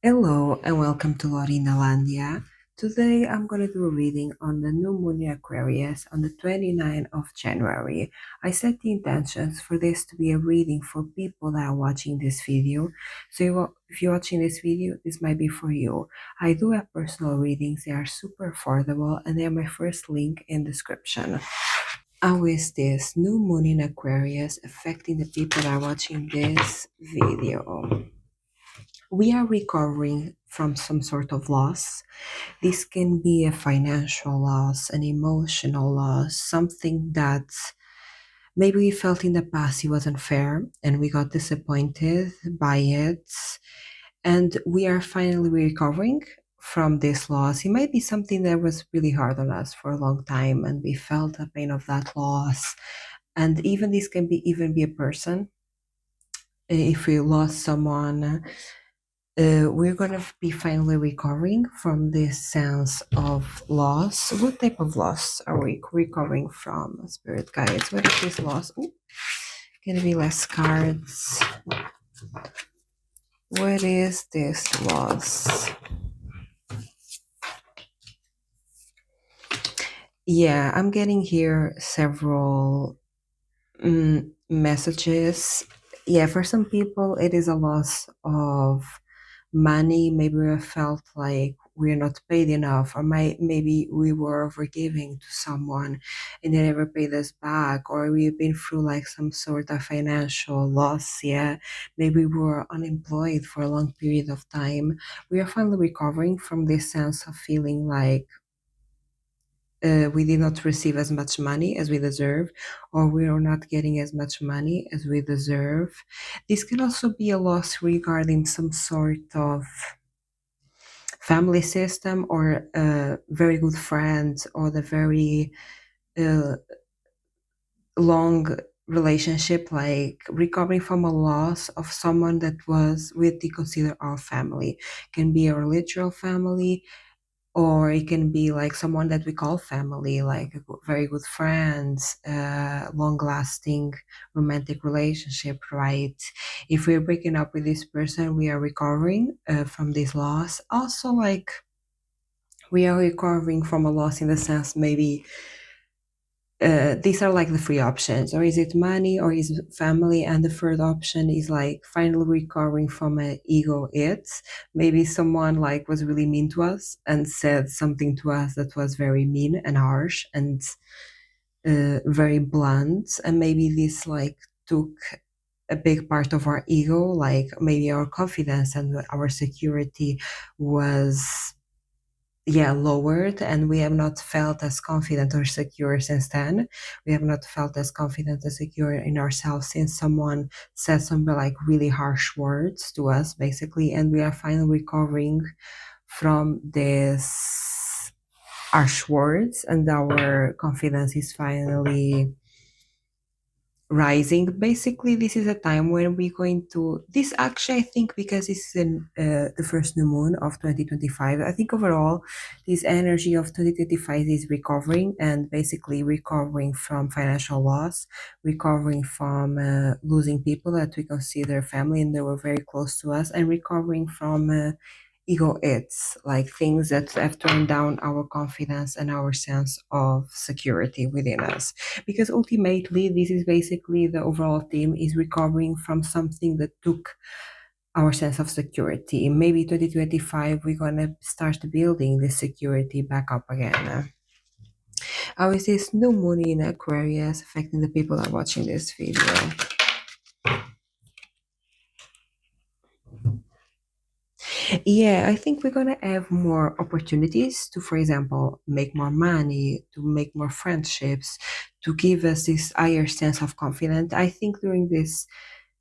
Hello and welcome to Lorinalandia. Today I'm going to do a reading on the new moon in Aquarius on the 29th of January. I set the intentions for this to be a reading for people that are watching this video. So if you're watching this video, this might be for you. I do have personal readings. They are super affordable and they are my first link in description. How is this new moon in Aquarius affecting the people that are watching this video? We are recovering from some sort of loss. This can be a financial loss, an emotional loss, something that maybe we felt in the past it wasn't fair and we got disappointed by it. And we are finally recovering from this loss. It might be something that was really hard on us for a long time and we felt the pain of that loss. And even this can be even be a person. If we lost someone, we're gonna be finally recovering from this sense of loss. What type of loss are we recovering from, spirit guides? What is this loss? Ooh, gonna be less cards. What is this loss? Yeah, I'm getting here several messages. Yeah, for some people, it is a loss of money. Maybe we felt like we're not paid enough, or maybe we were forgiving to someone and they never paid us back, or we've been through like some sort of financial loss. Yeah, maybe we were unemployed for a long period of time. We are finally recovering from this sense of feeling like we did not receive as much money as we deserve, or we are not getting as much money as we deserve. This can also be a loss regarding some sort of family system or a very good friend or the very uh, long relationship, like recovering from a loss of someone that was we consider our family. Can be a literal family, or it can be like someone that we call family, like very good friends, long-lasting romantic relationship, right? If we're breaking up with this person, we are recovering from this loss. Also, like we are recovering from a loss in the sense maybe these are like the three options, or is it money, or is it family, and the third option is like finally recovering from an ego hit. Maybe someone like was really mean to us and said something to us that was very mean and harsh and very blunt, and maybe this like took a big part of our ego, like maybe our confidence and our security was lowered, and we have not felt as confident or secure since then. We have not felt as confident and secure in ourselves since someone said some like really harsh words to us, basically, and we are finally recovering from this harsh words, and our confidence is finally rising. Basically, this is a time when we're going to this, actually I think, because this is in the first new moon of 2025, I think overall this energy of 2025 is recovering, and basically recovering from financial loss, recovering from losing people that we consider family and they were very close to us, and recovering from ego hits, like things that have turned down our confidence and our sense of security within us. Because ultimately this is basically the overall theme, is recovering from something that took our sense of security. Maybe 2025 we're gonna start building this security back up again. How is this new moon in Aquarius affecting the people that are watching this video? Yeah, I think we're gonna have more opportunities to, for example, make more money, to make more friendships, to give us this higher sense of confidence. I think during this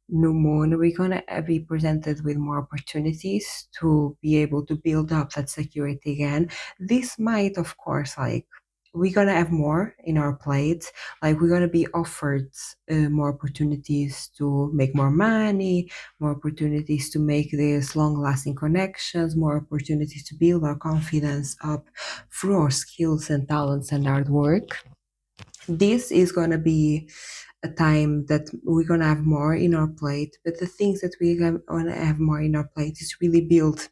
new moon, we're gonna be presented with more opportunities to be able to build up that security again. This might, of course, like we're gonna have more in our plate, like we're gonna be offered more opportunities to make more money, more opportunities to make these long-lasting connections, more opportunities to build our confidence up through our skills and talents and hard work. This is gonna be a time that we're gonna have more in our plate, but the things that we're gonna have more in our plate is really build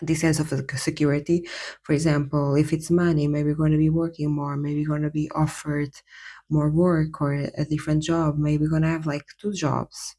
this sense of security. For example, if it's money, maybe we're going to be working more, maybe we're going to be offered more work or a different job, maybe we're going to have like two jobs,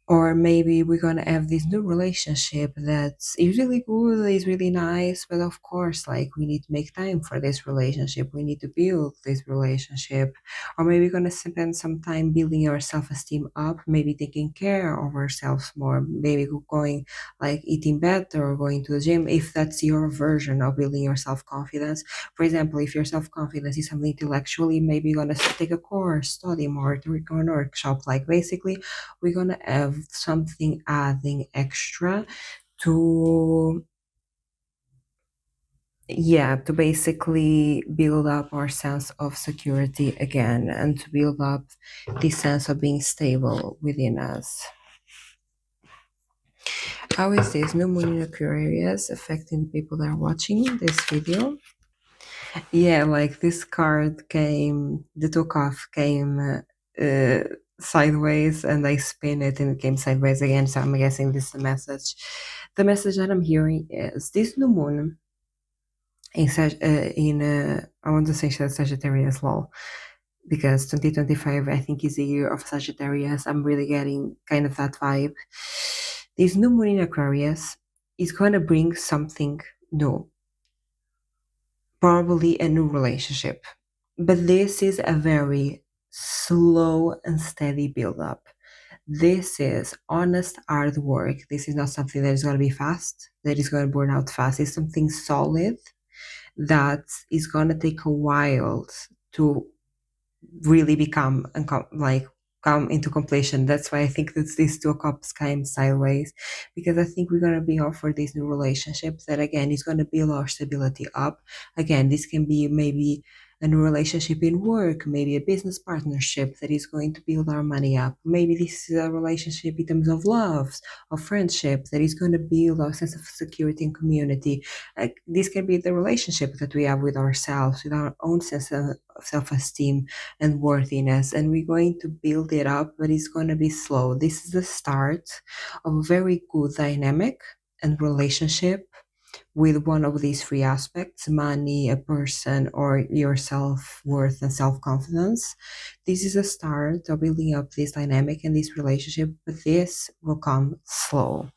or maybe we're gonna have this new relationship that's is really good, is really nice, but of course, like we need to make time for this relationship. We need to build this relationship, or maybe we're gonna spend some time building our self-esteem up, maybe taking care of ourselves more, maybe going like eating better or going to the gym, if that's your version of building your self-confidence. For example, if your self-confidence is something intellectually, maybe you're gonna take a course, study more, to go on a workshop, like basically we're gonna have something adding extra to, yeah, to basically build up our sense of security again, and to build up this sense of being stable within us. How is this new moon in Aquarius affecting the people that are watching this video? Yeah, like this card came, the took off came sideways, and I spin it and it came sideways again. So I'm guessing this is the message. The message that I'm hearing is this new moon in I want to say Sagittarius law, because 2025 I think is the year of Sagittarius. I'm really getting kind of that vibe. This new moon in Aquarius is going to bring something new, probably a new relationship. But this is a very slow and steady build up. This is honest hard work. This is not something that is going to be fast, that is going to burn out fast. It's something solid that is going to take a while to really become and come into completion. That's why I think that these two cups came sideways, because I think we're going to be offered this new relationship that again is going to build our stability up. Again, this can be maybe a new relationship in work, maybe a business partnership that is going to build our money up. Maybe this is a relationship in terms of love, of friendship, that is going to build our sense of security and community. Like this can be the relationship that we have with ourselves, with our own sense of self-esteem and worthiness, and we're going to build it up, but it's going to be slow. This is the start of a very good dynamic and relationship with one of these three aspects: money, a person, or your self-worth and self-confidence. This is a start of building up this dynamic and this relationship, but this will come slow,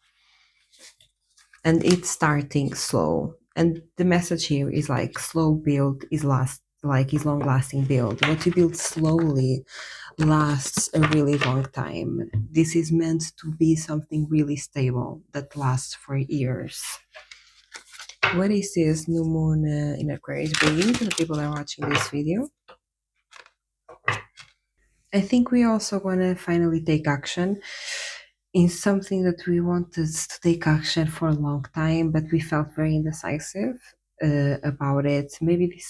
and it's starting slow. And the message here is like slow build is last, like is long lasting build. What you build slowly lasts a really long time. This is meant to be something really stable that lasts for years. What is this new moon in Aquarius bringing to the people that are watching this video? I think we also want to finally take action in something that we wanted to take action for a long time, but we felt very indecisive about it. Maybe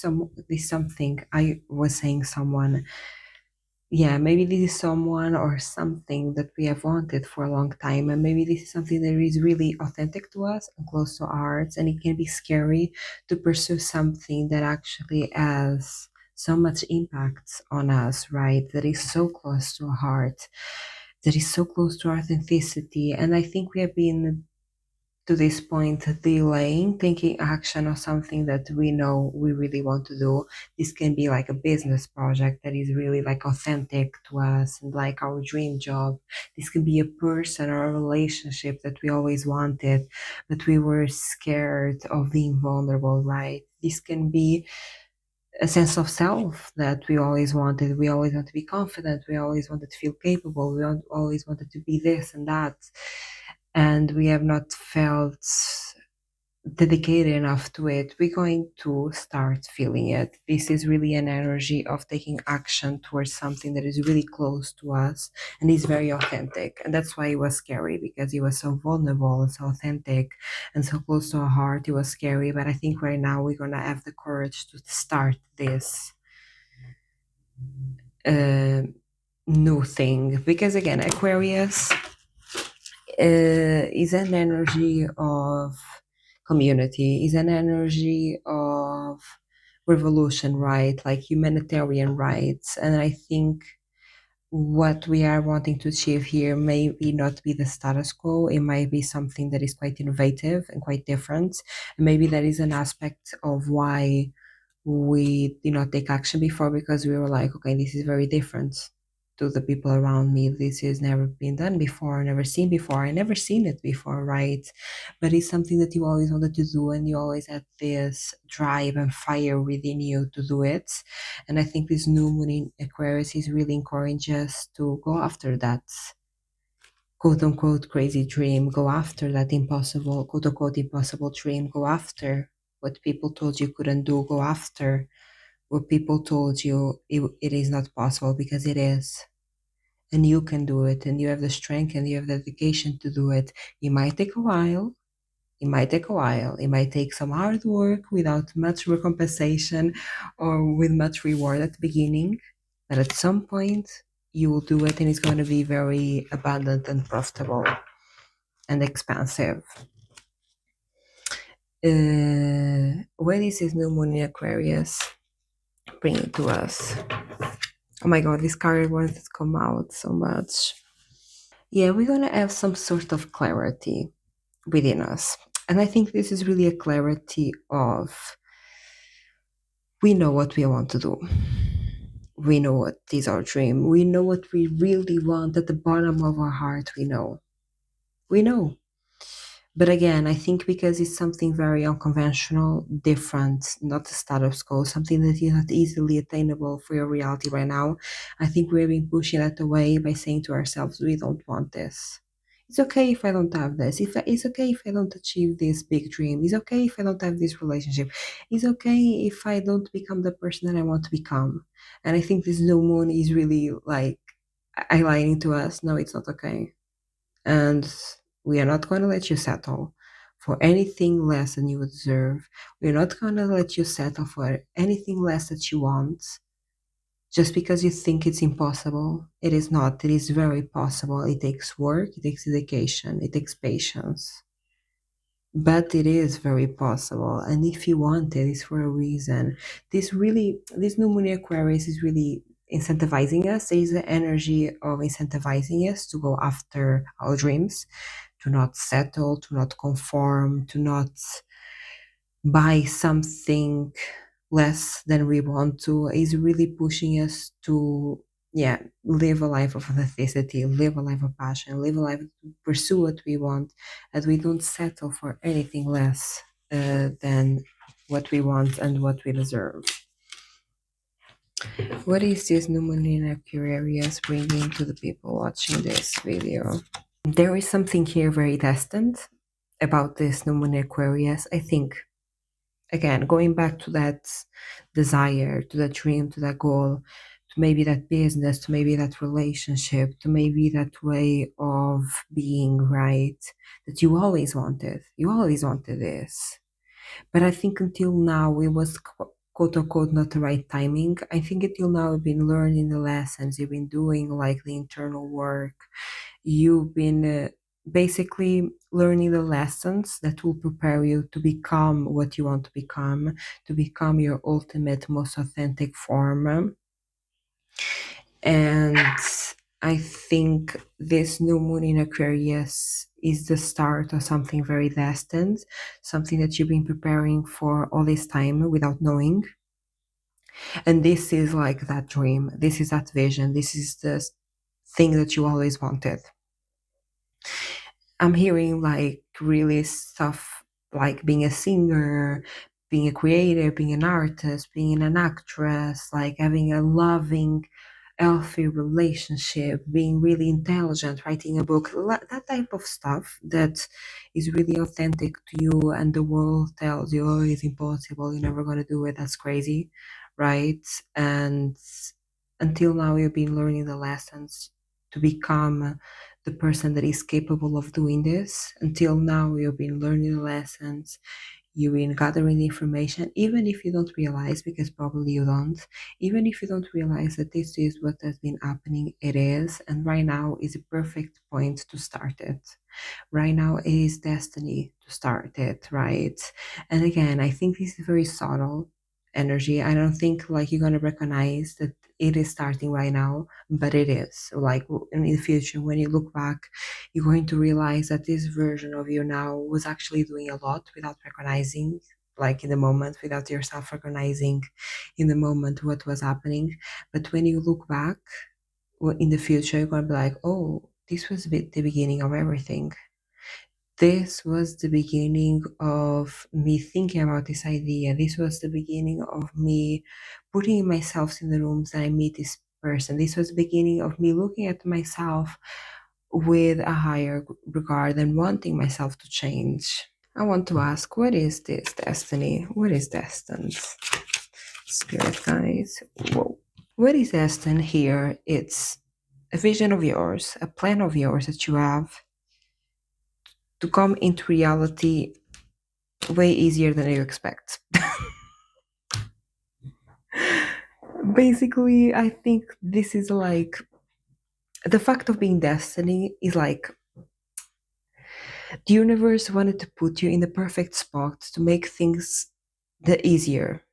this something I was saying someone. Yeah, maybe this is someone or something that we have wanted for a long time, and maybe this is something that is really authentic to us and close to our hearts, and it can be scary to pursue something that actually has so much impact on us, right? That is so close to our heart, that is so close to our authenticity. And I think we have been to this point delaying taking action on something that we know we really want to do. This can be like a business project that is really like authentic to us and like our dream job. This can be a person or a relationship that we always wanted, but we were scared of being vulnerable, right? This can be a sense of self that we always wanted. We always want to be confident. We always wanted to feel capable. Always wanted to be this and that. And we have not felt dedicated enough to it. We're going to start feeling it. This is really an energy of taking action towards something that is really close to us and is very authentic. And that's why it was scary, because it was so vulnerable and so authentic and so close to our heart. It was scary, but I think right now we're going to have the courage to start this uh, new thing. Because again, Aquarius is an energy of community, is an energy of revolution, right? Like humanitarian rights. And I think what we are wanting to achieve here may be not be the status quo. It might be something that is quite innovative and quite different. And maybe that is an aspect of why we did not take action before, because we were like, okay, this is very different to the people around me. This has never been done before, never seen before. I never seen it before, right? But it's something that you always wanted to do, and you always had this drive and fire within you to do it. And I think this new moon in Aquarius is really encouraging us to go after that quote unquote crazy dream, go after that impossible, quote unquote impossible dream, go after what people told you couldn't do, go after what people told you it is not possible, because it is. And you can do it, and you have the strength and you have the dedication to do it. It might take a while. It might take a while. It might take some hard work without much recompensation or with much reward at the beginning. But at some point, you will do it, and it's going to be very abundant and profitable and expansive. When is this new moon in Aquarius bringing to us? Oh my god, this card wants to come out so much. Yeah, we're gonna have some sort of clarity within us. And I think this is really a clarity of we know what we want to do. We know what is our dream. We know what we really want at the bottom of our heart. We know. We know. But again, I think because it's something very unconventional, different, not the status quo, something that is not easily attainable for your reality right now, I think we've been pushing that away by saying to ourselves, we don't want this. It's okay if I don't have this. It's okay if I don't achieve this big dream. It's okay if I don't have this relationship. It's okay if I don't become the person that I want to become. And I think this new moon is really like highlighting to us, no, it's not okay. And we are not going to let you settle for anything less than you deserve. We're not going to let you settle for anything less that you want just because you think it's impossible. It is not. It is very possible. It takes work, it takes dedication, it takes patience. But it is very possible. And if you want it, it's for a reason. This new moon in Aquarius is really incentivizing us. There is the energy of incentivizing us to go after our dreams, to not settle, to not conform, to not buy something less than we want to. Is really pushing us to, yeah, live a life of authenticity, live a life of passion, live a life to pursue what we want, and we don't settle for anything less than what we want and what we deserve. What is this new moon in Aquarius bringing to the people watching this video? There is something here very destined about this new moon in Aquarius. I think, again, going back to that desire, to that dream, to that goal, to maybe that business, to maybe that relationship, to maybe that way of being, right? That you always wanted. You always wanted this. But I think until now it was quote unquote not the right timing. I think until now you've been learning the lessons, you've been doing like the internal work, you've been basically learning the lessons that will prepare you to become what you want to become your ultimate, most authentic form. And I think this new moon in Aquarius is the start of something very destined, something that you've been preparing for all this time without knowing. And this is like that dream, this is that vision, this is the thing that you always wanted. I'm hearing like really stuff like being a singer, being a creator, being an artist, being an actress, like having a loving, healthy relationship, being really intelligent, writing a book, that type of stuff that is really authentic to you, and the world tells you, oh, it's impossible, you're never going to do it, that's crazy, right? And until now, you've been learning the lessons to become the person that is capable of doing this. Until now, you've been learning the lessons, you've been gathering the information, even if you don't realize, because probably you don't, even if you don't realize that this is what has been happening, it is. And right now is a perfect point to start it. Right now it is destiny to start it, right? And again, I think this is very subtle. energy. I don't think like you're gonna recognize that it is starting right now, but it is. Like in the future, when you look back, you're going to realize that this version of you now was actually doing a lot without recognizing, like in the moment, without yourself recognizing in the moment what was happening. But when you look back in the future, you're gonna be like, oh, this was the beginning of everything. This was the beginning of me thinking about this idea. This was the beginning of me putting myself in the rooms and I meet this person. This was the beginning of me looking at myself with a higher regard and wanting myself to change. I want to ask, what is this destiny? What is destined? Spirit guys. Whoa. What is destined here? It's a vision of yours, a plan of yours that you have to come into reality way easier than you expect. Basically, I think this is like the fact of being destiny is like the universe wanted to put you in the perfect spot to make things the easier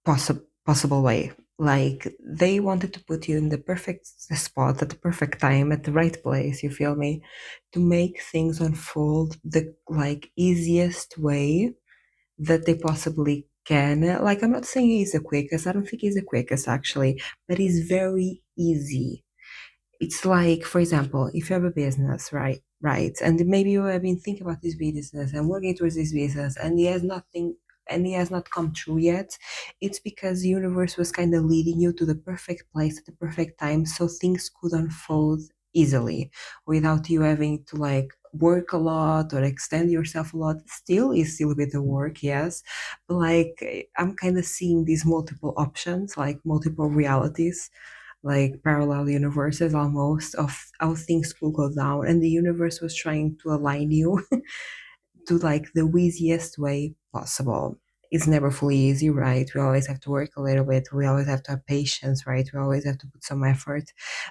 possible way. Like they wanted to put you in the perfect spot at the perfect time at the right place, you feel me, to make things unfold the like easiest way that they possibly can. Like, I'm not saying he's the quickest, I don't think he's the quickest actually, but he's very easy. It's like, for example, if you have a business, right, and maybe you have been thinking about this business and working towards this business, and he has not come true yet. It's because the universe was kind of leading you to the perfect place at the perfect time, so things could unfold easily without you having to like work a lot or extend yourself a lot. Still is still a bit of work, yes, but like I'm kind of seeing these multiple options, like multiple realities, like parallel universes almost, of how things could go down, and the universe was trying to align you to like the easiest way possible. It's never fully easy, right? We always have to work a little bit, we always have to have patience, right? We always have to put some effort.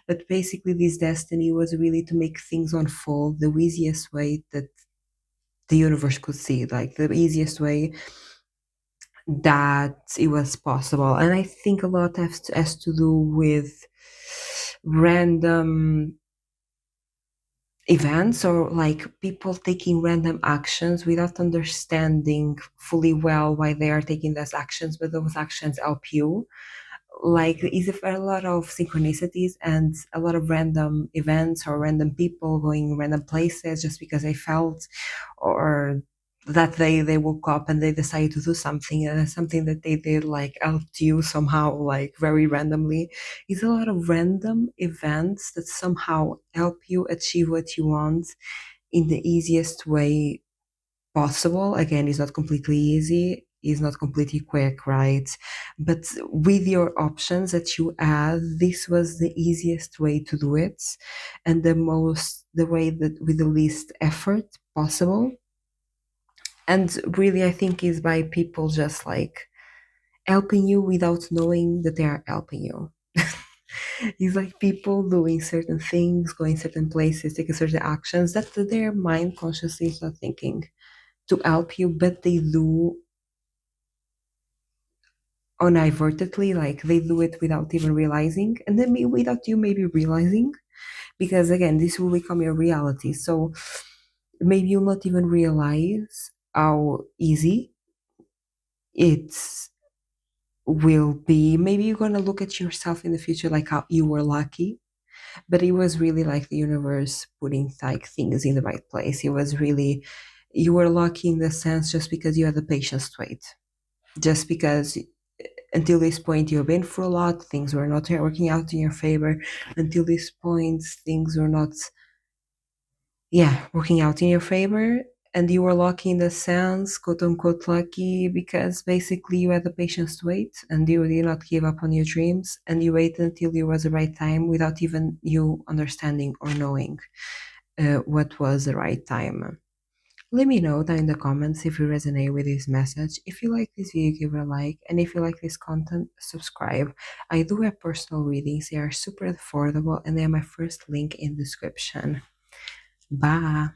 But basically this destiny was really to make things unfold the easiest way that the universe could see, like the easiest way that it was possible. And I think a lot has to do with random events, or like people taking random actions without understanding fully well why they are taking those actions, but those actions help you. Like is a lot of synchronicities and a lot of random events or random people going random places just because they felt, or that they woke up and they decided to do something, and something that they did like helped you somehow, like very randomly. It's a lot of random events that somehow help you achieve what you want in the easiest way possible. Again, it's not completely easy, it's not completely quick, right? But with your options that you add, this was the easiest way to do it, and the way that with the least effort possible. And really, I think is by people just like helping you without knowing that they are helping you. It's like people doing certain things, going certain places, taking certain actions that their mind consciously is not thinking to help you, but they do uninadvertently, like they do it without even realizing, and then without you maybe realizing, because again, this will become your reality. So maybe you'll not even realize how easy it will be. Maybe you're gonna look at yourself in the future like how you were lucky, but it was really like the universe putting like things in the right place. It was really, you were lucky in the sense just because you had the patience to wait, just because until this point you've been through a lot, things were not working out in your favor. Until this point things were not, yeah, working out in your favor, and you were lucky in the sense, quote unquote lucky, because basically you had the patience to wait and you did not give up on your dreams, and you waited until it was the right time without even you understanding or knowing what was the right time. Let me know down in the comments if you resonate with this message. If you like this video, give it a like, and if you like this content, subscribe. I do have personal readings, they are super affordable, and they are my first link in the description. Bye.